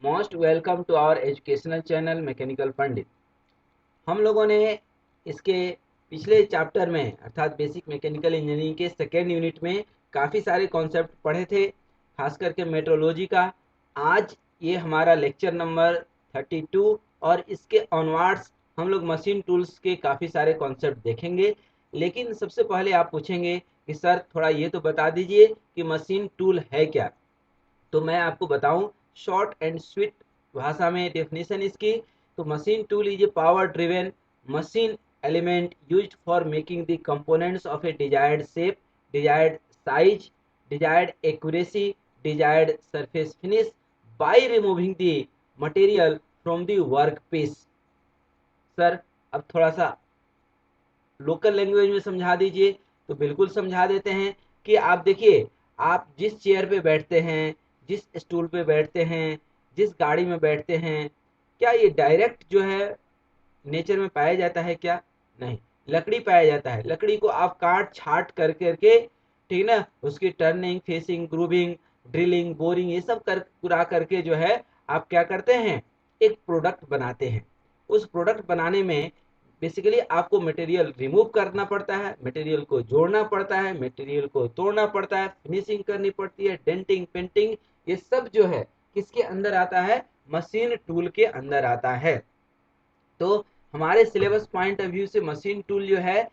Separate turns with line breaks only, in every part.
Most welcome to our educational channel mechanical Pandit. हम लोगों ने इसके पिछले चैप्टर में अर्थात बेसिक मैकेनिकल इंजीनियरिंग के सेकेंड यूनिट में काफ़ी सारे कॉन्सेप्ट पढ़े थे, खास करके मेट्रोलॉजी का। आज ये हमारा लेक्चर नंबर 32 और इसके ऑनवर्ड्स हम लोग मशीन टूल्स के काफ़ी सारे कॉन्सेप्ट देखेंगे। लेकिन सबसे पहले आप पूछेंगे कि सर थोड़ा ये तो बता दीजिए कि मशीन टूल है क्या। तो मैं आपको बताऊं शॉर्ट एंड स्वीट भाषा में डेफिनेशन इसकी। तो machine tool is a power driven machine element used for making the components of a desired shape, desired size, desired accuracy, desired surface finish by removing the material from the work piece. Sir अब थोड़ा सा local language में समझा दीजिए। तो बिल्कुल समझा देते हैं कि आप देखिए, आप जिस चेयर पे बैठते हैं, जिस स्टूल पे बैठते हैं, जिस गाड़ी में बैठते हैं, क्या ये डायरेक्ट जो है नेचर में पाया जाता है? क्या नहीं, लकड़ी पाया जाता है। लकड़ी को आप काट छाट कर करके, ठीक ना, उसकी turning, facing, grooving, drilling, boring, ये सब कर पूरा करके जो है आप क्या करते हैं, एक प्रोडक्ट बनाते हैं। उस प्रोडक्ट बनाने में बेसिकली आपको मटेरियल रिमूव करना पड़ता है, मटेरियल को जोड़ना पड़ता है, मटेरियल को तोड़ना पड़ता है, फिनिशिंग करनी पड़ती है, डेंटिंग, पेंटिंग, ये सब जो है किसके अंदर आता है? मशीन टूल के अंदर आता है। तो हमारे सिलेबस पॉइंट ऑफ व्यू से मशीन टूल जो है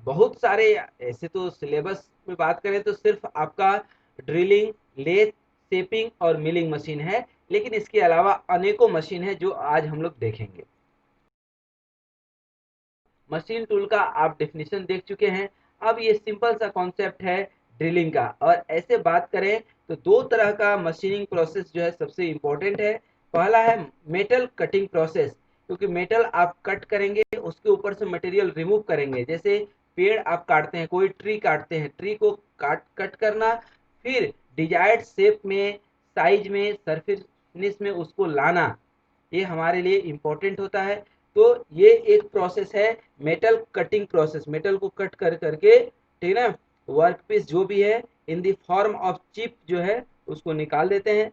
बहुत सारे, ऐसे तो सिलेबस में बात करें तो सिर्फ आपका ड्रिलिंग, लेथ, शेपिंग और मिलिंग मशीन है, लेकिन इसके अलावा अनेकों मशीन है जो आज हम लोग देखेंगे। मशीन टूल का आप डेफिनेशन देख चुके हैं। अब ये सिंपल सा कॉन्सेप्ट है ड्रिलिंग का। और ऐसे बात करें तो दो तरह का मशीनिंग प्रोसेस जो है सबसे इम्पोर्टेंट है। पहला है मेटल कटिंग प्रोसेस, क्योंकि मेटल आप कट करेंगे, उसके ऊपर से मटेरियल रिमूव करेंगे। जैसे पेड़ आप काटते हैं, कोई ट्री काटते हैं, ट्री को कट करना, फिर डिजायर्ड शेप में, साइज में, सरफेस फिनिश में उसको लाना, ये हमारे लिए इम्पोर्टेंट होता है। तो ये एक प्रोसेस है मेटल कटिंग प्रोसेस। मेटल को कट कर करके, ठीक है ना, वर्क पीस जो भी है in the form of chip जो है उसको निकाल देते हैं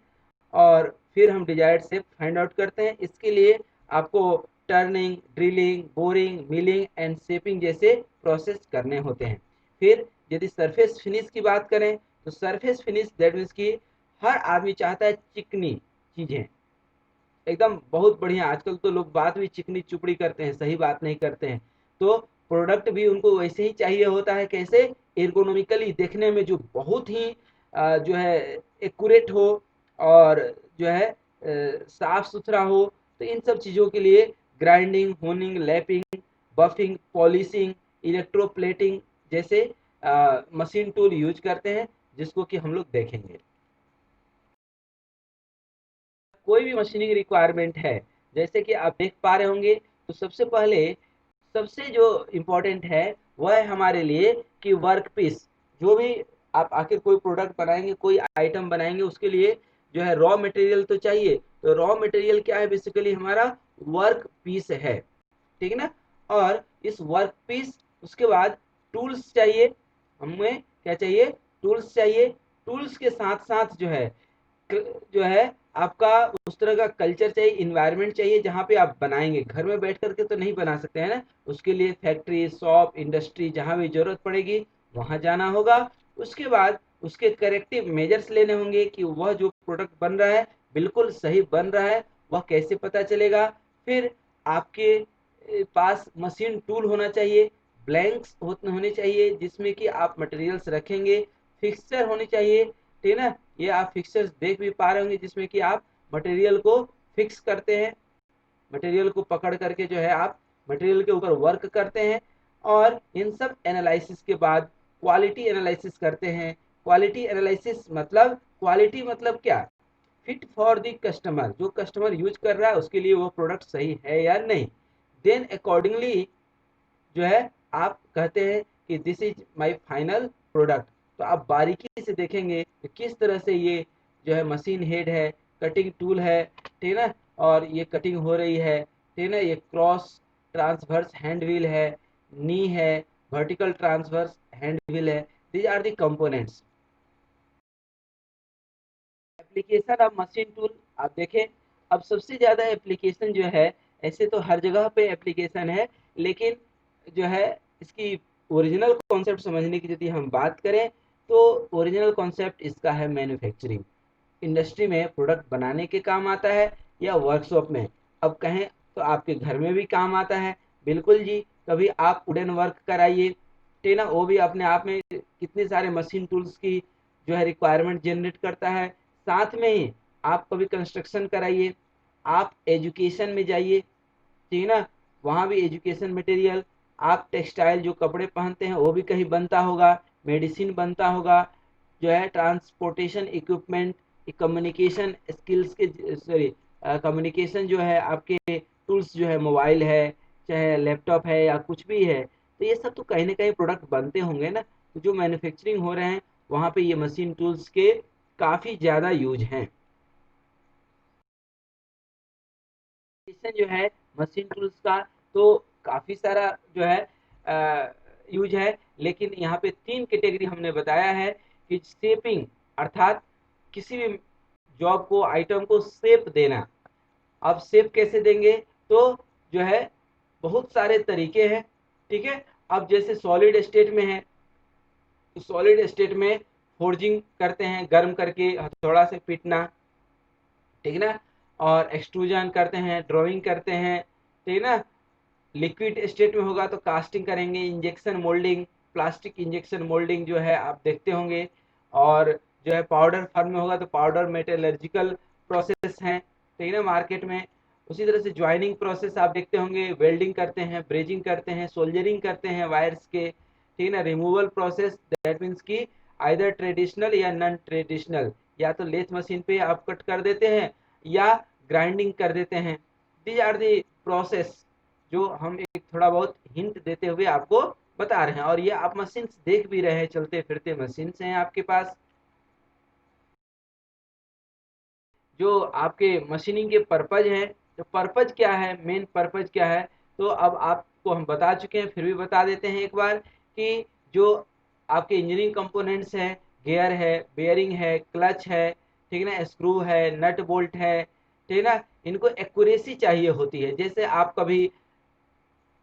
और फिर हम डिजायर्ड शेप फाइंड आउट करते हैं। इसके लिए आपको turning, drilling, boring, milling and shaping जैसे प्रोसेस करने होते हैं। फिर यदि सरफेस फिनिश की बात करें तो सरफेस फिनिश दैट मीन्स की हर आदमी चाहता है चिकनी चीजें, एकदम बहुत बढ़िया। आजकल तो लोग बात भी चिकनी चुपड़ी करते हैं, सही बात नहीं करते हैं। तो प्रोडक्ट भी उनको वैसे ही चाहिए होता है, कैसे? एर्गोनॉमिकली देखने में जो बहुत ही जो है एक्यूरेट हो और जो है साफ सुथरा हो। तो इन सब चीज़ों के लिए grinding, honing, lapping, buffing, polishing, electroplating जैसे मशीन टूल यूज करते हैं, जिसको कि हम लोग देखेंगे। कोई भी मशीनिंग रिक्वायरमेंट है, जैसे कि आप देख पा रहे होंगे, तो सबसे पहले सबसे जो इम्पोर्टेंट है वह है हमारे लिए कि वर्क पीस। जो भी आप आखिर कोई प्रोडक्ट बनाएंगे, कोई आइटम बनाएंगे, उसके लिए जो है रॉ मटेरियल तो चाहिए। तो रॉ मटेरियल क्या है? बेसिकली हमारा वर्क पीस है, ठीक है ना। और इस वर्क पीस, उसके बाद टूल्स चाहिए। हमें क्या चाहिए? टूल्स चाहिए। टूल्स के साथ साथ जो है आपका उस तरह का कल्चर चाहिए, इन्वायरमेंट चाहिए जहाँ पे आप बनाएंगे। घर में बैठ करके तो नहीं बना सकते हैं ना, उसके लिए फैक्ट्री, शॉप, इंडस्ट्री जहाँ भी जरूरत पड़ेगी वहाँ जाना होगा। उसके बाद उसके करेक्टिव मेजर्स लेने होंगे कि वह जो प्रोडक्ट बन रहा है बिल्कुल सही बन रहा है, वह कैसे पता चलेगा। फिर आपके पास मशीन टूल होना चाहिए, ब्लैंक्स होने चाहिए जिसमें कि आप मटेरियल्स रखेंगे, फिक्सचर होनी चाहिए, ठीक है ना। ये आप फिक्सचर्स देख भी पा रहे होंगे जिसमें कि आप मटेरियल को फिक्स करते हैं, मटेरियल को पकड़ करके जो है आप मटेरियल के ऊपर वर्क करते हैं। और इन सब एनालिसिस के बाद क्वालिटी एनालिसिस करते हैं। क्वालिटी एनालिसिस मतलब, क्वालिटी मतलब क्या? फिट फॉर द कस्टमर, जो कस्टमर यूज कर रहा है उसके लिए वो प्रोडक्ट सही है या नहीं। देन अकॉर्डिंगली जो है आप कहते हैं कि this is my final product. तो आप बारीकी से देखेंगे कि किस तरह से ये जो है मशीन हेड है, कटिंग टूल है, ठीक है ना, और ये कटिंग हो रही है, ठीक है ना। ये क्रॉस ट्रांसवर्स हैंड व्हील है, नी है, वर्टिकल ट्रांसवर्स हैंड व्हील है। These are the components. Application of machine tool आप देखें, अब सबसे ज़्यादा एप्लीकेशन जो है, ऐसे तो हर जगह पे एप्लीकेशन है, लेकिन जो है इसकी ओरिजिनल कॉन्सेप्ट समझने की यदि हम बात करें तो ओरिजिनल कॉन्सेप्ट इसका है मैन्युफैक्चरिंग। इंडस्ट्री में प्रोडक्ट बनाने के काम आता है या वर्कशॉप में, अब कहें तो आपके घर में भी काम आता है। बिल्कुल जी, कभी आप वुडन वर्क कराइए, ठीक है ना, वो भी अपने आप में कितने सारे मशीन टूल्स की जो है रिक्वायरमेंट जनरेट करता है। साथ में ही आप कभी कंस्ट्रक्शन कराइए, आप एजुकेशन में जाइए, ठीक है ना, वहाँ भी एजुकेशन मटेरियल, आप टेक्सटाइल जो कपड़े पहनते हैं वो भी कहीं बनता होगा, मेडिसिन बनता होगा, जो है ट्रांसपोर्टेशन इक्विपमेंट, कम्युनिकेशन स्किल्स के, सॉरी, कम्युनिकेशन जो है आपके टूल्स जो है, मोबाइल है चाहे लैपटॉप है या कुछ भी है, तो ये सब तो कहीं ना कहीं प्रोडक्ट बनते होंगे ना। तो जो मैन्युफैक्चरिंग हो रहे हैं वहाँ पे ये मशीन टूल्स के काफ़ी ज़्यादा यूज हैं। जो है मशीन टूल्स का तो काफ़ी सारा जो है यूज है, लेकिन यहाँ पे तीन कैटेगरी हमने बताया है कि शेपिंग, अर्थात किसी भी जॉब को, आइटम को शेप देना। अब शेप कैसे देंगे, तो जो है बहुत सारे तरीके हैं, ठीक है। अब जैसे सॉलिड स्टेट में है, तो सॉलिड स्टेट में फोर्जिंग करते हैं, गर्म करके हथौड़ा से पीटना, ठीक है ना, और एक्सट्रूजन करते हैं, ड्राइंग करते हैं, ठीक है ना। लिक्विड स्टेट में होगा तो कास्टिंग करेंगे, injection moulding, plastic injection moulding जो है आप देखते होंगे, और जो है पाउडर फॉर्म में होगा तो पाउडर मेटलर्जिकल प्रोसेस हैं, ठीक है ना, मार्केट में। उसी तरह से ज्वाइनिंग प्रोसेस आप देखते होंगे, वेल्डिंग करते हैं, ब्रेजिंग करते हैं, सोल्जरिंग करते हैं वायर्स के, ठीक है ना। रिमूवल प्रोसेस, दैट मीन्स की आइदर ट्रेडिशनल या नॉन ट्रेडिशनल, या तो लेथ मशीन पे आप कट कर देते हैं या ग्राइंडिंग कर देते हैं। दीज आर दी प्रोसेस जो हम एक थोड़ा बहुत हिंट देते हुए आपको बता रहे हैं, और ये आप मशीन देख भी रहे हैं, चलते फिरते मशीन हैं आपके पास। जो आपके मशीनिंग के पर्पज हैं, तो पर्पज क्या है, मेन पर्पज क्या है, तो अब आपको हम बता चुके हैं, फिर भी बता देते हैं एक बार कि जो आपके इंजीनियरिंग कंपोनेंट्स हैं, गियर है, बेयरिंग है, क्लच है, ठीक है ना, स्क्रू है, नट बोल्ट है, ठीक है ना, इनको एक्यूरेसी चाहिए होती है। जैसे आप कभी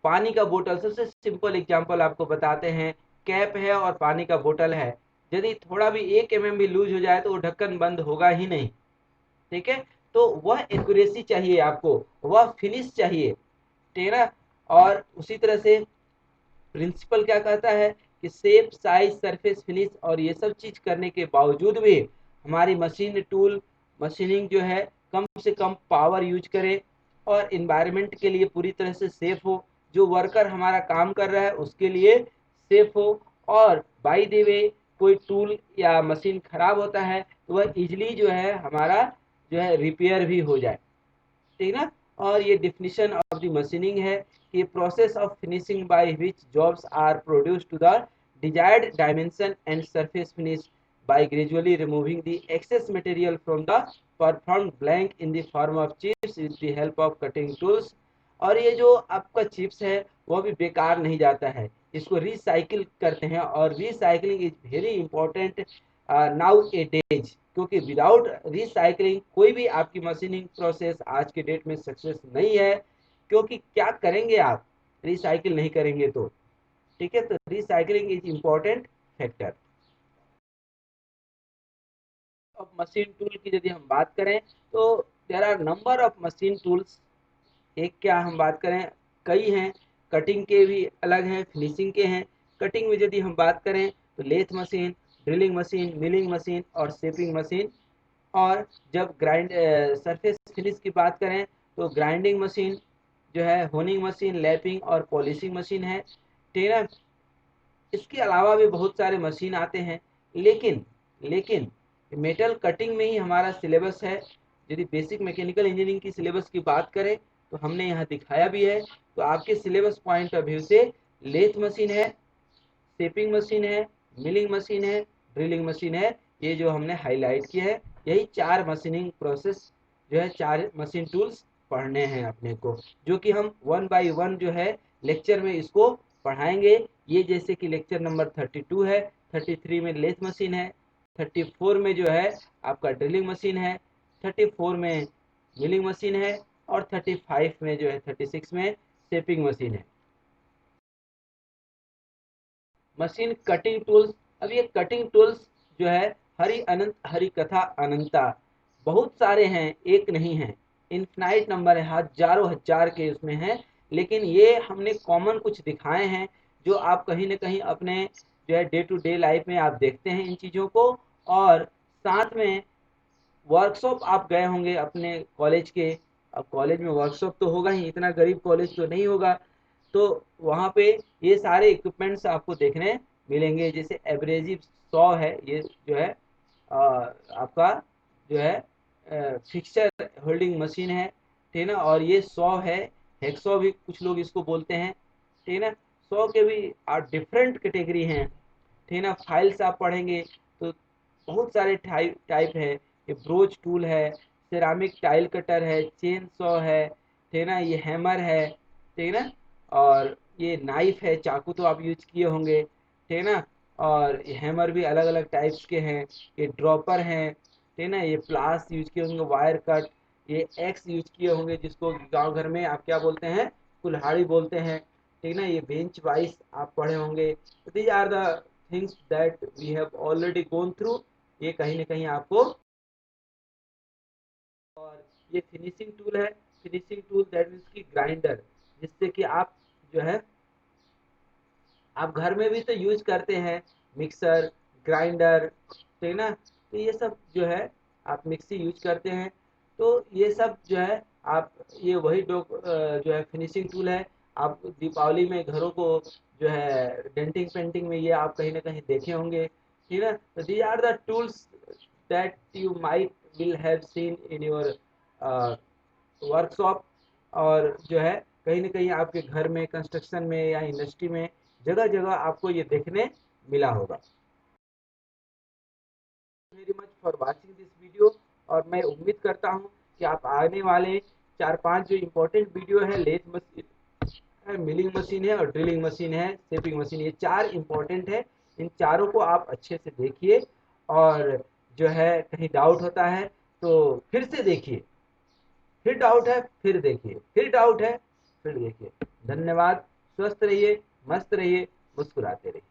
पानी का बोतल, सबसे सिंपल एग्जांपल आपको बताते हैं, कैप है और पानी का बोतल है, यदि थोड़ा भी 1 mm भी लूज हो जाए तो वो ढक्कन बंद होगा ही नहीं, ठीक है। तो वह एक्यूरेसी चाहिए आपको, वह फिनिश चाहिए, ठीक है ना। और उसी तरह से प्रिंसिपल क्या कहता है कि शेप, साइज, सरफेस फिनिश और ये सब चीज करने के बावजूद भी हमारी मशीन टूल, मशीनिंग जो है कम से कम पावर यूज करे और इन्वायरमेंट के लिए पूरी तरह से सेफ हो, जो वर्कर हमारा काम कर रहा है उसके लिए सेफ हो, और बाई द वे कोई टूल या मशीन खराब होता है तो वह इजिली जो है हमारा जो है रिपेयर भी हो जाए, ठीक है ना। और ये डिफिनीशन ऑफ द मशीनिंग है कि process of finishing by which jobs are produced to the desired dimension and surface finish by gradually removing the excess material from the performed blank in the form of chips with the help of cutting tools। और ये जो आपका chips है वो भी बेकार नहीं जाता है, इसको रिसाइकिल करते हैं, और recycling is very important now A days, क्योंकि विदाउट रिसाइकलिंग कोई भी आपकी मशीनिंग प्रोसेस आज के डेट में सक्सेस नहीं है। क्योंकि क्या करेंगे आप रिसाइकिल नहीं करेंगे तो, ठीक है। तो रिसाइकलिंग इज इम्पोर्टेंट फैक्टर। अब मशीन टूल की यदि हम बात करें तो there are number of machine tools. एक क्या हम बात करें, कई हैं, कटिंग के भी अलग हैं, फिनिशिंग के हैं। कटिंग में यदि हम बात करें तो lathe machine, drilling machine, milling machine और शेपिंग मशीन। और जब ग्राइंड सरफेस फिनिश की बात करें तो ग्राइंडिंग मशीन जो है, होनिंग मशीन, लैपिंग और पॉलिशिंग मशीन है, ठीक है ना। इसके अलावा भी बहुत सारे मशीन आते हैं, लेकिन लेकिन मेटल कटिंग में ही हमारा सिलेबस है। यदि बेसिक मैकेनिकल इंजीनियरिंग की सिलेबस की बात करें तो हमने यहाँ दिखाया भी है, तो आपके सिलेबस पॉइंट ऑफ व्यू से लेथ मशीन है, शेपिंग मशीन है, मिलिंग मशीन है, ड्रिलिंग मशीन है, ये जो हमने हाईलाइट किया है, यही 4 मशीनिंग प्रोसेस जो है, 4 मशीन टूल्स पढ़ने हैं अपने को, जो कि हम 1 बाय 1 जो है लेक्चर में इसको पढ़ाएंगे। ये जैसे कि लेक्चर नंबर 32 है, 33 में लेथ मशीन है, 34 में जो है आपका ड्रिलिंग मशीन है, 34 में मिलिंग मशीन है और 35 में जो है 36 में शेपिंग मशीन है। मशीन कटिंग टूल्स, अब ये कटिंग टूल्स जो है हरि अनंत हरि कथा अनंता, बहुत सारे हैं, एक नहीं है, इनफिनाइट नंबर है, हजारों हजार के उसमें हैं। लेकिन ये हमने कॉमन कुछ दिखाए हैं जो आप कहीं ना कहीं अपने जो है डे टू डे लाइफ में आप देखते हैं इन चीज़ों को। और साथ में वर्कशॉप आप गए होंगे अपने कॉलेज के, अब कॉलेज में वर्कशॉप तो होगा ही, इतना गरीब कॉलेज तो नहीं होगा, तो वहाँ पे ये सारे इक्विपमेंट्स आपको देखने मिलेंगे। जैसे एब्रेजिव सॉ है, ये जो है आपका जो है फिक्सचर होल्डिंग मशीन है, ठीक है ना। और ये सॉ है, हेक्सॉ भी कुछ लोग इसको बोलते हैं, ठीक है ना। सॉ के भी डिफरेंट कैटेगरी हैं, ठीक है ना। फाइल्स आप पढ़ेंगे तो बहुत सारे टाइप टाइप है। ये ब्रोच टूल है, सिरामिक टाइल कटर है, चेन सॉ है, ठीक है ना। ये हैमर है, ठीक है ना। और ये नाइफ है, चाकू तो आप यूज किए होंगे, ठीक है ना। और ये हैमर भी अलग अलग टाइप्स के हैं। ये ड्रॉपर हैं, ठीक है ना। ये प्लास यूज किए होंगे, वायर कट, ये एक्स यूज किए होंगे जिसको गांव घर में आप क्या बोलते हैं, कुल्हाड़ी बोलते हैं, ठीक है ना। ये बेंच वाइस आप पढ़े होंगे। These are the things that we have already gone through, ये कहीं ना कहीं आपको। और ये फिनिशिंग टूल है, फिनिशिंग टूल दैट मीन्स की ग्राइंडर, जिससे कि आप जो है आप घर में भी तो यूज करते हैं, मिक्सर, ग्राइंडर, तो है ना। तो ये सब जो है आप मिक्सी यूज करते हैं, तो ये सब जो है आप ये वही जो है फिनिशिंग टूल है। आप दीपावली में घरों को जो है डेंटिंग पेंटिंग में ये आप कहीं ना कहीं देखे होंगे, ठीक है ना। तो these are the tools that you might will have seen in your workshop. और जो है कहीं ना कहीं आपके घर में, कंस्ट्रक्शन में या इंडस्ट्री में जगह जगह आपको ये देखने मिला होगा। Very much for watching this video. और मैं उम्मीद करता हूँ कि आप आने वाले 4-5 जो इम्पोर्टेंट वीडियो है, लेथ मशीन, मिलिंग मशीन है और ड्रिलिंग मशीन है, शेपिंग मशीन, ये 4 इम्पोर्टेंट है। इन चारों को आप अच्छे से देखिए, और जो है कहीं डाउट होता है तो फिर से देखिए, फिर डाउट है फिर देखिए, फिर डाउट है फिर देखिए। धन्यवाद। स्वस्थ रहिए, मस्त रहिए, मुस्कुराते रहिए।